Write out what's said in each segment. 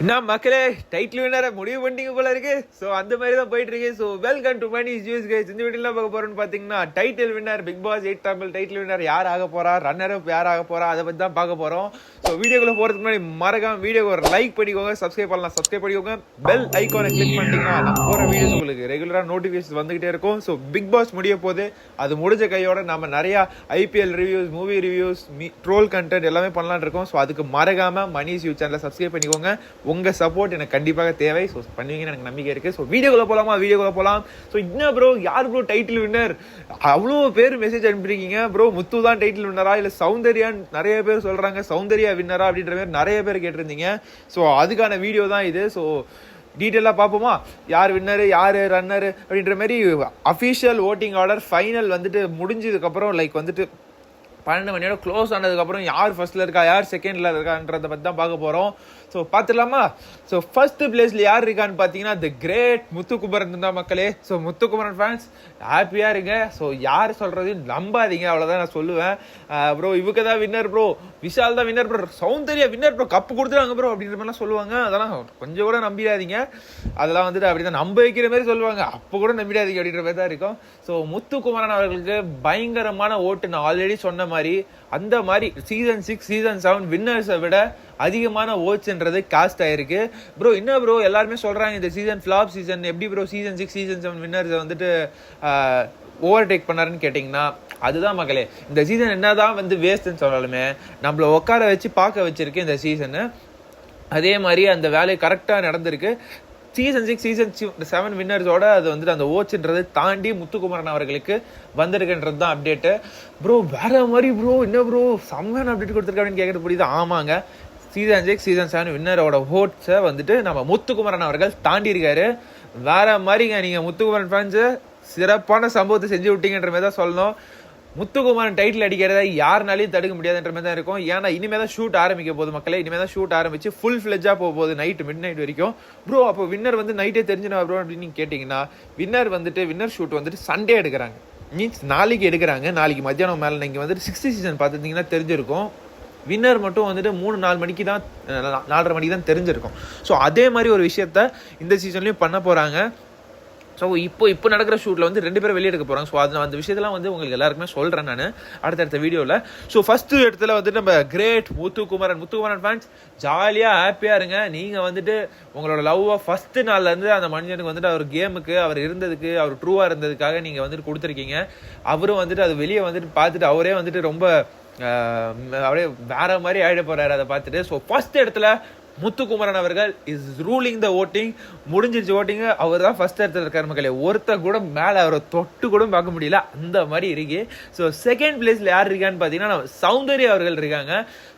என்ன மக்களே டைட்டில் வின்னரை முடிவு பண்ணிங்க போல இருக்கு. ஸோ அந்த மாதிரி தான் போயிட்டு இருக்கு. So welcome to Money Juice guys. இந்த வீடியோல பார்க்க போறோம்னு பார்த்தீங்கன்னா title winner Bigg Boss 8 Tamil title winner யார் ஆக போறா, ரன்னர் அப் யார் ஆக போறா, அதை பற்றி தான் பார்க்க போறோம். ஸோ வீடியோக்குள்ள போறதுக்கு முன்னாடி மறக்காம வீடியோ ஒரு லைக் பண்ணிக்கோங்க, சப்ஸ்கிரைப் பண்ணலாம், சப்ஸ்கிரைப் பண்ணிக்கோங்க, பெல் ஐக்கானை கிளிக் பண்ணிட்டீங்கன்னா நம்ம போற வீடியோஸ் உங்களுக்கு ரெகுலராக நோட்டிஃபிகேஷன் வந்துகிட்டே இருக்கும். ஸோ பிக் பாஸ் முடிய போது அது முடிஞ்ச கையோட நம்ம நிறைய IPL reviews, movie reviews, troll content எல்லாமே பண்ணலான்னு இருக்கோம். ஸோ அதுக்கு மறக்காம மணி யூ சேனலை சப்ஸ்கிரைப் பண்ணிக்கோங்க. உங்க சப்போர்ட் எனக்கு கண்டிப்பாக தேவை. ஸோ பண்ணுவீங்கன்னு எனக்கு நம்பிக்கை இருக்கு. ஸோ வீடியோக்குள்ள போகலாம். ஸோ என்ன ப்ரோ, யார் ப்ரோ டைட்டில் வின்னர்? அவ்வளோ பேர் மெசேஜ் அனுப்பிருக்கீங்க. ப்ரோ முத்து தான் டைட்டில் வின்னரா இல்லை சௌந்தர்யான்னு நிறைய பேர் சொல்றாங்க, சௌந்தர்யா வின்னரா அப்படின்ற மாதிரி நிறைய பேர் கேட்டிருந்தீங்க. ஸோ அதுக்கான வீடியோ தான் இது. ஸோ டீட்டெயிலாக பார்ப்போமா, யார் வின்னரு யார் ரன்னரு அப்படின்ற மாதிரி. அஃபிஷியல் ஓட்டிங் ஆர்டர் ஃபைனல் வந்துட்டு முடிஞ்சதுக்கப்புறம் லைக் வந்துட்டு 12 மணியோட க்ளோஸ் ஆனதுக்கப்புறம் யார் ஃபர்ஸ்ட்ல இருக்கா யார் செகண்ட்ல இருக்கான்றதை பற்றி தான் பார்க்க போகிறோம். ஸோ பார்த்துடலாமா? ஸோ ஃபர்ஸ்ட் பிளேஸ்ல யார் இருக்கான்னு பார்த்தீங்கன்னா தி கிரேட் முத்துக்குமரன் தான் மக்களே. ஸோ முத்துக்குமரன் ஃபேன்ஸ் ஹாப்பியாக இருங்க. ஸோ யார் சொல்கிறதையும் நம்பாதீங்க, அவ்வளோதான் நான் சொல்லுவேன். ப்ரோ இவங்க தான் வின்னர், ப்ரோ விஷால் தான் winner, bro Soundarya winner, bro cup கொடுத்துருவாங்க ப்ரோ அப்படின்ற மாதிரிலாம் சொல்லுவாங்க. அதெல்லாம் கொஞ்சம் கூட நம்பிடாதீங்க. அதெல்லாம் வந்துட்டு அப்படி தான் நம்ப வைக்கிற மாதிரி சொல்லுவாங்க, அப்போ கூட நம்பிடாதீங்க அப்படின்ற மாதிரி தான் இருக்கும். ஸோ முத்துக்குமரன் அவர்களுக்கு பயங்கரமான ஓட்டு. நான் ஆல்ரெடி சொன்ன மாதிரி அந்த மாதிரி சீசன் 6 சீசன் 7 வின்னர்ஸை விட அதிகமான ஓட்ஸ்ன்றது காஸ்ட் ஆயிருக்கு. ப்ரோ என்ன ப்ரோ எல்லாருமே சொல்றாங்க இந்த சீசன் ஃபிளாப் சீசன், எப்படி ப்ரோ சீசன் 6 சீசன் 7 வின்னர்ஸை வந்துட்டு ஓவர்டேக் பண்ணாருன்னு கேட்டிங்கன்னா அதுதான் மக்களே. இந்த சீசன் என்னதான் வந்து வேஸ்ட்ன்னு சொன்னாலுமே நம்மள உட்கார வச்சு பார்க்க வச்சிருக்கு இந்த சீசனு. அதே மாதிரி அந்த வேலை கரெக்டாக நடந்திருக்கு. சீசன் 6 சீசன் 7 வின்னர்ஸோட அது வந்துட்டு அந்த ஓட்ஸ்ன்றது தாண்டி முத்துக்குமரன் அவர்களுக்கு வந்திருக்குன்றது தான் அப்டேட்டு. ப்ரோ வேற மாதிரி ப்ரோ, என்ன ப்ரோ செம்மையான அப்டேட் கொடுத்துருக்க அப்படின்னு கேட்கறது புரியுது. ஆமாங்க, சீசன் 6 சீசன் 7 வின்னரோட ஓட்ஸை வந்துட்டு நம்ம முத்துக்குமரன் அவர்கள் தாண்டி இருக்காரு. வேற மாதிரிங்க. நீங்க முத்துக்குமரன் ஃபேன்ஸு சிறப்பான சம்பவத்தை செஞ்சு விட்டீங்கன்ற மாதிரி தான் சொல்லணும். முத்துக்குமரன் டைட்டில் அடிக்கிறத யாருனாலையும் தடுக்க முடியாதுன்ற மாதிரி தான் இருக்கும். ஏன்னா இனிமே தான் ஷூட் ஆரம்பிக்க போகுது மக்களே. இனிமே தான் ஷூட் ஆரம்பிச்சு ஃபுல் ஃபிளெஜ்ஜாக போக போகுது நைட்டு மிட் நைட் வரைக்கும். ப்ரோ அப்போ வின்னர் வந்து நைட்டே தெரிஞ்சுனா ப்ரோ அப்படின்னு நீங்கள் கேட்டிங்கன்னா வின்னர் ஷூட் வந்துட்டு சண்டே எடுக்கிறாங்க, மீன்ஸ் நாளைக்கு எடுக்கிறாங்க. நாளைக்கு மத்தியானம் மேலே நீங்கள் வந்துட்டு 6th சீசன் பார்த்துருந்தீங்கன்னா தெரிஞ்சிருக்கும். வின்னர் மட்டும் வந்துட்டு 3-4 மணிக்கு தான் 4:30 மணிக்கு தான் தெரிஞ்சிருக்கும். ஸோ அதே மாதிரி ஒரு விஷயத்த இந்த சீசன்லேயும் பண்ண போகிறாங்க. ஸோ இப்போ நடக்கிற ஷூட்டில் வந்து 2 பேரும் வெளியே எடுக்க போகிறாங்க. ஸோ அது அந்த விஷயத்தெல்லாம் வந்து உங்களுக்கு எல்லாருக்குமே சொல்கிறேன் நான் அடுத்தடுத்த வீடியோவில். ஸோ ஃபஸ்ட்டு இடத்துல வந்துட்டு நம்ம கிரேட் முத்துக்குமரன் ஃபேன்ஸ் ஜாலியாக ஹாப்பியாக இருங்க. நீங்கள் வந்துட்டு உங்களோட லவ்வை ஃபஸ்ட்டு நாள்லேருந்து அந்த மனுஷனுக்கு வந்துட்டு அவர் கேமுக்கு அவர் இருந்ததுக்கு, அவர் ட்ரூவாக இருந்ததுக்காக நீங்கள் வந்துட்டு கொடுத்துருக்கீங்க. அவரும் வந்துட்டு அது வெளியே வந்துட்டு பார்த்துட்டு அவரே வந்துட்டு ரொம்ப அப்படியே வேற மாதிரி ஆயிட போறாரு அதை பார்த்துட்டு. ஸோ ஃபர்ஸ்ட் இடத்துல முத்துக்குமரன் அவர்கள் இஸ் ரூலிங் த ஓட்டிங். முடிஞ்சிருச்சு ஓட்டிங், அவர் தான் ஃபர்ஸ்ட் இடத்துல இருக்காரு மக்களே. ஒருத்தர் கூட மேலே அவரை தொட்டு கூட பார்க்க முடியல, அந்த மாதிரி இருக்கு. ஸோ செகண்ட் பிளேஸ்ல யார் இருக்கான்னு பார்த்தீங்கன்னா சௌந்தர்யா அவர்கள் இருக்காங்க.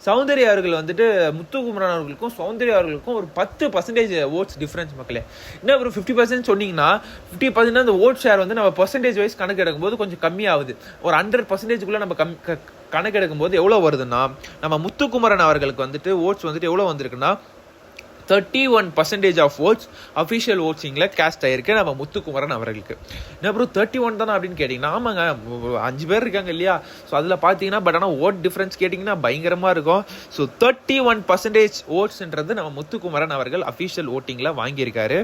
சௌந்தர்யா அவர்கள் வந்துட்டு முத்துக்குமரன் அவர்களுக்கும் சௌந்தர்யா அவர்களுக்கும் ஒரு 10% ஓட்ஸ் டிஃபரன்ஸ் மக்களே. என்ன ஒரு 50% சொன்னீங்கன்னா 50% அந்த ஓட் ஷேர் வந்து நம்ம பர்சன்டேஜ் வைஸ் கணக்கு எடுக்கும்போது கொஞ்சம் கம்மியாகுது. ஒரு 100%க்குள்ள நம்ம கணக்கு எடுக்கும்போது எவ்வளோ வருதுன்னா, நம்ம முத்துக்குமரன் அவர்களுக்கு வந்துட்டு ஓட்ஸ் வந்துட்டு எவ்வளோ வந்திருக்குன்னா 31% ஆஃப் ஓட்ஸ் அஃபிஷியல் ஓட்ஸிங்கில் கேஸ்ட் ஆகிருக்கு நம்ம முத்துக்குமரன் அவர்களுக்கு. என்ன ப்ரோ 31 தானே அப்படின்னு கேட்டிங்கன்னா, ஆமாங்க 5 பேர் இருக்காங்க இல்லையா. ஸோ அதில் பார்த்தீங்கன்னா பட் ஆனால் ஓட் டிஃப்ரென்ஸ் கேட்டிங்கன்னா பயங்கரமாக இருக்கும். ஸோ 31% ஓட்ஸ்ன்றது நம்ம முத்துக்குமரன் அவர்கள் அஃபிஷியல் ஓட்டிங்கில் வாங்கியிருக்காரு.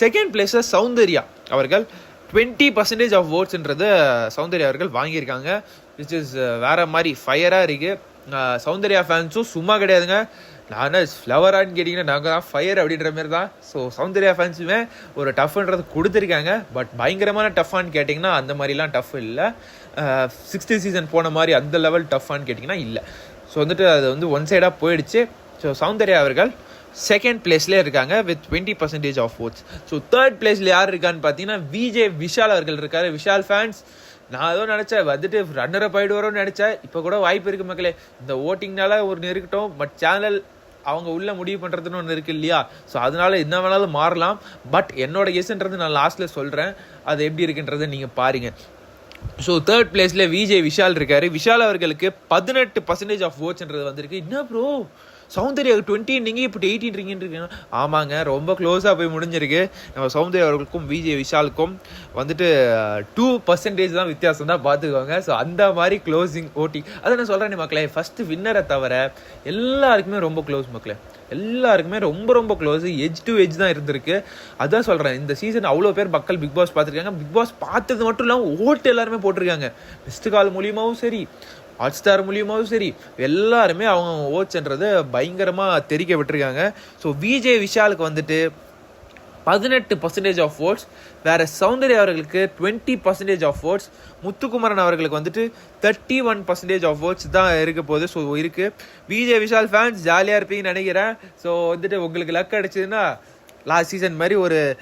செகண்ட் பிளேஸில் சௌந்தர்யா அவர்கள் 20% ஆஃப் ஓட்ஸ்ன்றது சௌந்தர்யா அவர்கள் வாங்கியிருக்காங்க. விச் இஸ் வேற மாதிரி ஃபயராக இருக்குது. சௌந்தர்யா ஃபேன்ஸும் சும்மா கிடையாதுங்க. நான் ஃப்ளவரான்னு கேட்டிங்கன்னா நாங்கள் தான் ஃபயர் அப்படின்ற மாதிரி தான். ஸோ சௌந்தர்யா ஃபேன்ஸுமே ஒரு டஃப்ன்றது கொடுத்துருக்காங்க. பட் பயங்கரமான டஃப்பான்னு கேட்டிங்கன்னா அந்த மாதிரிலாம் டஃப் இல்லை. 6th சீசன் போன மாதிரி அந்த லெவல் டஃப்பான்னு கேட்டிங்கன்னா இல்லை. ஸோ வந்துட்டு அது வந்து ஒன் சைடாக போயிடுச்சு. ஸோ சௌந்தர்யா அவர்கள் செகண்ட் பிளேஸ்லேயே இருக்காங்க with 20% of odds. So third பிளேஸில் யார் இருக்கான்னு பார்த்தீங்கன்னா விஷால் அவர்கள் இருக்காரு. விஷால் ஃபேன்ஸ் நான் ஏதோ நினச்சேன் வந்துட்டு ரன்னரை போயிட்டு வரோன்னு நினச்சேன். இப்போ கூட வாய்ப்பு இருக்குது மக்களே. இந்த ஓட்டிங்னால ஒரு இருக்கட்டும், பட் சேனல் அவங்க உள்ள முடிவு பண்ணுறதுன்னு ஒன்று இருக்குது இல்லையா. ஸோ அதனால என்ன வேணாலும் மாறலாம். பட் என்னோட கெஸ்ன்றது நான் லாஸ்ட்டில் சொல்கிறேன், அது எப்படி இருக்குன்றதை நீங்கள் பாருங்கள். ஸோ தேர்ட் பிளேஸில் விஷால் இருக்காரு. விஷால் அவர்களுக்கு 18% ஆஃப் ஓட்ஸ்ன்றது வந்திருக்கு. என்ன ப்ரோ சௌந்தர்யா 20 நீங்கள் இப்போ 18 இருக்கீங்க. ஆமாங்க, ரொம்ப க்ளோஸாக போய் முடிஞ்சிருக்கு. நம்ம சௌந்தர்யா அவர்களுக்கும் விஜய் விஷாலுக்கும் வந்துட்டு 2% தான் வித்தியாசம் தான் பார்த்துக்கோங்க. ஸோ அந்த மாதிரி க்ளோசிங் ஓட்டி அதை நான் சொல்கிறேன் மக்களே. ஃபஸ்ட்டு வின்னரை தவிர எல்லாருக்குமே ரொம்ப க்ளோஸ் மக்களே, எல்லாருக்குமே ரொம்ப ரொம்ப க்ளோஸ், எஜ் டு எஜ் தான் இருந்திருக்கு. அதான் சொல்கிறேன், இந்த சீசன் அவ்வளோ பேர் மக்கள் பிக் பாஸ் பார்த்துருக்காங்க. பிக் பாஸ் பார்த்தது மட்டும் இல்லாமல் ஓட்டு எல்லாருமே போட்டிருக்காங்க. மிஸ்டு கால் மூலியமாகவும் சரி, ஹாட் ஸ்டார் மூலியமாகவும் சரி, எல்லாருமே அவங்க ஓட்ஸ்ன்றது பயங்கரமாக தெரிக்க விட்டுருக்காங்க. ஸோ விஜய் விஷாலுக்கு வந்துட்டு 18% ஆஃப் ஓட்ஸ், வேற சௌந்தர்யா அவர்களுக்கு 20% ஆஃப் ஓட்ஸ், முத்துக்குமரன் அவர்களுக்கு வந்துட்டு 31% ஆஃப் ஓட்ஸ் தான் இருக்க போகுது. ஸோ இருக்கு. விஜய் விஷால் ஃபேன்ஸ் ஜாலியாக இருப்பீங்கன்னு நினைக்கிறேன். ஸோ வந்துட்டு உங்களுக்கு லக் அடிச்சதுன்னா லாஸ்ட் சீசன் மாதிரி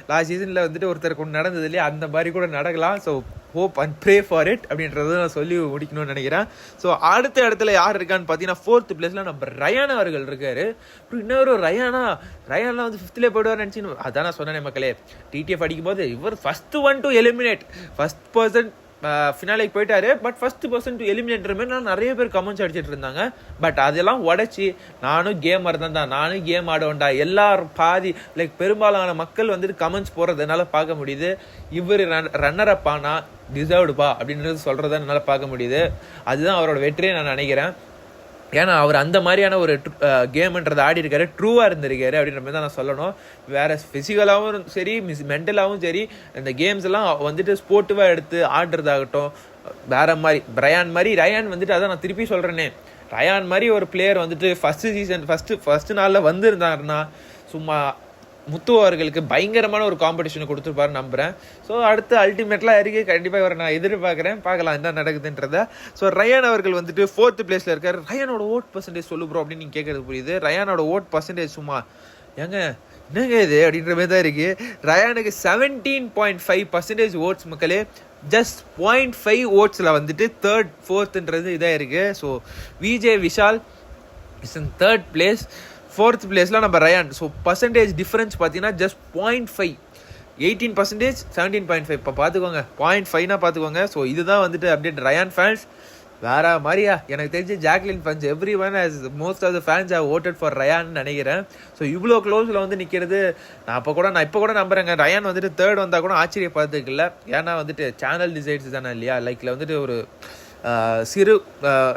லாஸ்ட் சீசனில் வந்துட்டு ஒருத்தருக்கு ஒன்று நடந்தது இல்லையா, அந்த மாதிரி கூட நடக்கலாம். So hope and pray for it அப்படின்றத நான் சொல்லி முடிக்கணும்னு நினைக்கிறேன். ஸோ அடுத்த இடத்துல யார் இருக்கான்னு பார்த்தீங்கன்னா 4th பிளேஸில் நம்ம ரயான் அவர்கள் இருக்காரு. அப்புறம் இன்னொரு ரயான்லாம் வந்து 5th போய்டுவார் நினச்சின்னு அதான் நான் சொன்னேன் மக்களே. டிடிஎஃப் அடிக்கும்போது இவர் first one to eliminate, first person ஃபினாலேக்கு போயிட்டாரு. But first person to eliminator மாதிரி நான் நிறைய பேர் கமெண்ட்ஸ் அடிச்சிட்டு இருந்தாங்க. பட் அதெல்லாம் உடச்சி நானும் கேமர் தான், நானும் கேம் ஆடுவேன்டா, எல்லாரும் பாதி லைக் பெரும்பாலான மக்கள் வந்துட்டு கமெண்ட்ஸ் போடுறதுனால பார்க்க முடியுது. இவர் ரன்னர் அப் ஆனா டிசர்வ்டுப்பா அப்படின்றது சொல்றத என்னால் பார்க்க முடியுது. அதுதான் அவரோட வெற்றியை நான் நினைக்கிறேன். ஏன்னா அவர் அந்த மாதிரியான ஒரு கேம்ன்றதை ஆடி இருக்காரு, ட்ரூவாக இருந்திருக்காரு அப்படின்ற மாதிரி தான் நான் சொல்லணும். வேற ஃபிசிக்கலாகவும் சரி, மென்டலாகவும் சரி, இந்த கேம்ஸ் எல்லாம் வந்துட்டு ஸ்போர்ட்டிவாக எடுத்து ஆடுறதாகட்டும் வேற மாதிரி. ரயான் வந்துட்டு அதான் நான் திருப்பி சொல்கிறேனே, ரயான் மாதிரி ஒரு பிளேயர் வந்துட்டு ஃபர்ஸ்ட் நாளில் வந்திருந்தாருன்னா சும்மா முத்து அவர்களுக்கு பயங்கரமான ஒரு காம்படிஷனை கொடுத்துருப்பாரு நம்புறேன். ஸோ அடுத்து அல்டிமேட்லாம் இருக்கு, கண்டிப்பாக இவரை நான் எதிர்பார்க்குறேன். பார்க்கலாம் என்ன நடக்குதுன்றத. ஸோ ரயான் அவர்கள் வந்துட்டு 4th பிளேஸில் இருக்காரு. ரயானோட ஓட் பர்சன்டேஜ் சொல்லு ப்ரோ அப்படின்னு நீங்கள் கேட்கறது புரியுது. ரயானோட ஓட் பர்சன்டேஜ் சும்மா என்னங்க இது அப்படின்ற மாதிரி தான் இருக்கு. ரயானுக்கு 17.5% ஓட்ஸ் மக்களே. ஜஸ்ட் 0.5 ஓட்ஸில் வந்துட்டு 3rd 4th இதாக இருக்கு. So Vijay Vishal is in 3rd place, 4th பிளேஸில் நம்ம ரயான். ஸோ பர்சன்டேஜ் டிஃப்ரென்ஸ் பார்த்தீங்கன்னா ஜஸ்ட் 0.5, 18%, 17.5. இப்போ பார்த்துக்கோங்க, 0.5னா பார்த்துக்கோங்க. ஸோ இதுதான் வந்துட்டு அப்டேட். ரயான் ஃபேன்ஸ் வேற மாதிரியா எனக்கு தெரிஞ்சு Jacqueline fans every one has most of the fans have voted for Rayan நினைக்கிறேன். ஸோ இவ்வளோ க்ளோஸில் வந்து நிற்கிறது நான் இப்போ கூட நம்புறேங்க. ரயான் வந்துட்டு 3rd வந்தால் கூட ஆச்சரியப்படுறதுக்கு. ஏன்னா வந்துட்டு சேனல் டிசைட்ஸ் தானே இல்லையா, லைக்ல வந்துட்டு ஒரு சிறு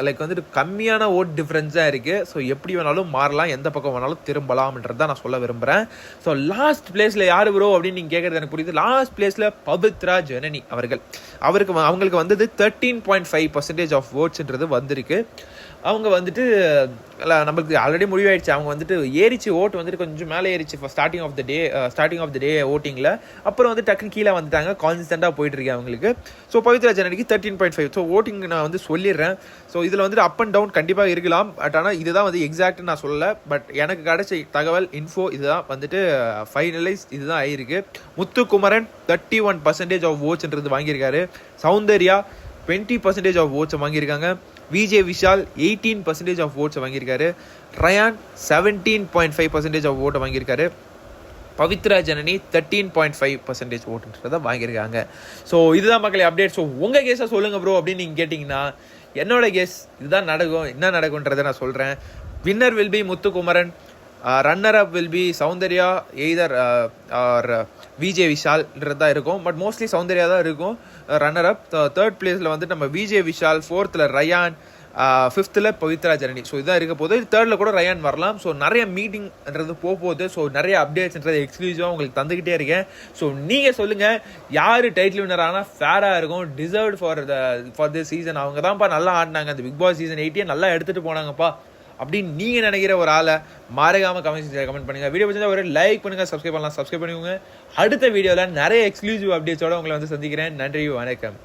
லைக் வந்துட்டு கம்மியான ஓட் டிஃப்ரென்ஸ் தான் இருக்குது. ஸோ எப்படி வேணாலும் மாறலாம், எந்த பக்கம் வேணாலும் திரும்பலாம்ன்றது தான் நான் சொல்ல விரும்புகிறேன். ஸோ லாஸ்ட் பிளேஸில் யார் ப்ரோ அப்படின்னு நீங்கள் கேட்குறது எனக்கு புரியுது. லாஸ்ட் பிளேஸில் பவித்ரா ஜனனி அவங்களுக்கு வந்தது 13.5% ஆஃப் ஓட்ஸ்ன்றது வந்திருக்கு. அவங்க வந்துட்டு நம்மளுக்கு ஆல்ரெடி முடிவாயிடுச்சு. அவங்க வந்துட்டு ஏறிச்சு, ஓட்டு வந்துட்டு கொஞ்சம் மேலே ஏறிச்சு ஸ்டார்டிங் ஆஃப் த டே ஓட்டிங்கில். அப்புறம் வந்து டக்குன்னு கீழே வந்துட்டாங்க, கான்ஸ்டண்ட்டாக போயிட்டு இருக்கேன் அவங்களுக்கு. ஸோ பவித்ரா ஜனனிக்கு 13.5. ஸோ ஓட்டிங் நான் வந்து சொல்லிடுறேன். ஸோ இதில் வந்துட்டு அப் அண்ட் டவுன் கண்டிப்பாக இருக்கலாம். பட் ஆனால் இதுதான் வந்து எக்ஸாக்ட்னு நான் சொல்லலை. பட் எனக்கு கிடைச்ச தகவல் இன்ஃபோ இதுதான் வந்துட்டு ஃபைனலைஸ் இதுதான் ஆகிருக்கு. முத்துக்குமரன் 31% ஆஃப் ஓட்ஸ்ன்றது வாங்கியிருக்காரு. சௌந்தர்யா 20% ஆஃப் ஓட்ஸை வாங்கியிருக்காங்க. விஜய் விஷால் 18% ஆஃப் ஓட்ஸை வாங்கியிருக்காரு. ரயான் 17.5% ஆஃப் ஓட்டை வாங்கியிருக்காரு. பவித்ரா ஜனனி 13.5% ஓட்டுன்றதை வாங்கியிருக்காங்க. ஸோ இதுதான் மக்களே அப்டேட். ஸோ உங்கள் கேஸை சொல்லுங்கள் ப்ரோ அப்படின்னு நீங்கள் கேட்டிங்கன்னா என்னோட கேஸ் இதுதான் நடக்கும். என்ன நடக்கும்ன்றதை நான் சொல்கிறேன். Winner will be Muthukumaran, runner up will be Soundariya, either or Vijay விஷால்ன்றது தான் இருக்கும். பட் மோஸ்ட்லி சௌந்தர்யா தான் இருக்கும் ரன்னர் அப். 3rd பிளேஸில் வந்து நம்ம Vijay Vishal, 4th Rayan, 5th Pavithra Janani. So இதான் இருக்க போது. 3rd கூட ரயான் வரலாம். ஸோ நிறைய மீட்டிங்ன்றது போகுது. ஸோ நிறைய அப்டேட்ஸ்ன்றது எக்ஸ்க்ளூசிவாக உங்களுக்கு தந்துக்கிட்டே இருக்கேன். ஸோ நீங்கள் சொல்லுங்கள் யார் டைட்டில் வின்னர் ஆனால் ஃபேராக இருக்கும், டிசர்வ்ட் ஃபார் திஸ் சீசன். அவங்க தான்ப்பா நல்லா ஆடினாங்க, அந்த பிக் பாஸ் சீசன் 8 நல்லா எடுத்துகிட்டு போனாங்கப்பா அப்படின்னு நீங்கள் நினைக்கிற ஒரு ஆளை மறக்காமல் கமெண்ட் பண்ணுங்கள். வீடியோ பிடிச்சா ஒரு லைக் பண்ணுங்கள், சப்ஸ்கிரைப் பண்ணிக்கோங்க. அடுத்த வீடியோவில் நிறைய எக்ஸ்க்ளூசிவ் அப்டேட்ஸோட உங்களை வந்து சந்திக்கிறேன். நன்றி, வணக்கம்.